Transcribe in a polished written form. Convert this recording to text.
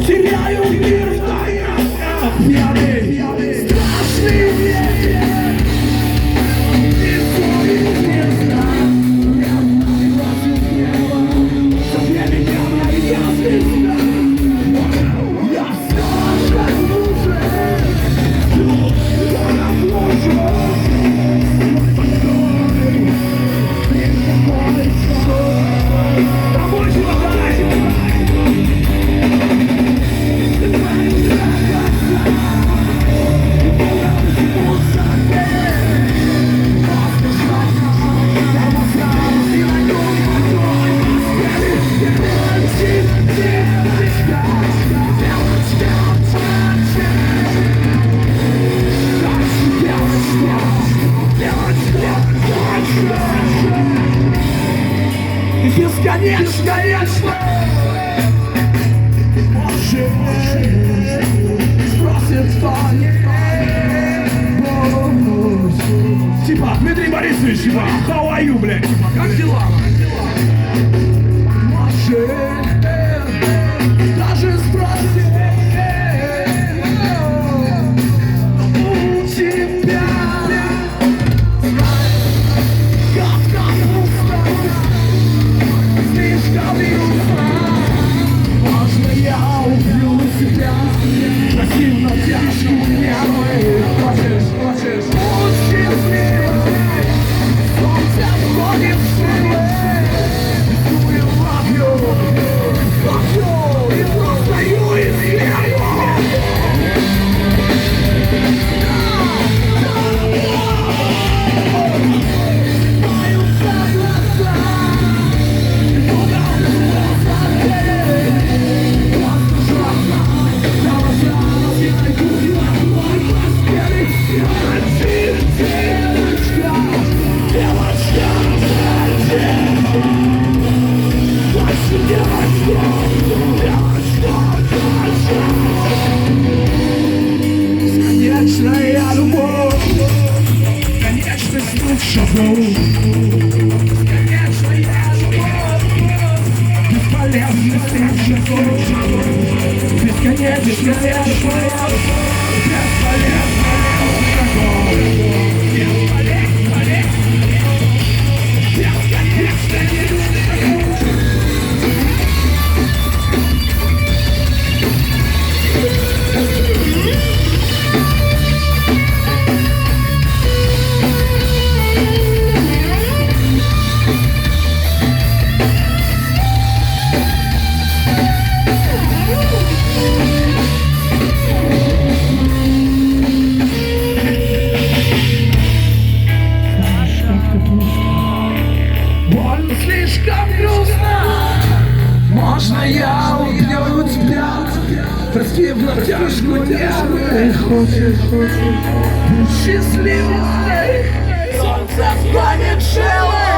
Теряю мир, пьяный, страшный ветер. Бесконечно, может, спросит кто-нибудь. Типа, Дмитрий Борисович, типа, how are you, блядь, типа, как дела? Может, даже спросит у тебя. Можно я убью себя, противно тяжко нервы. Хочешь, будь счастливым, солнце входит в силы. Love you, и просто you из нервов. Бесконечная любовь, бесконечный стук шагов. Бесконечная любовь, бесполезный стук шагов. Бесконечная любовь, бесполезный стук шагов. Бесконечная любовь. Слишком грустно. Можно я убью тебя, простив на тяжку нервы. Хочешь, будь счастливой, солнце в пламени шелы.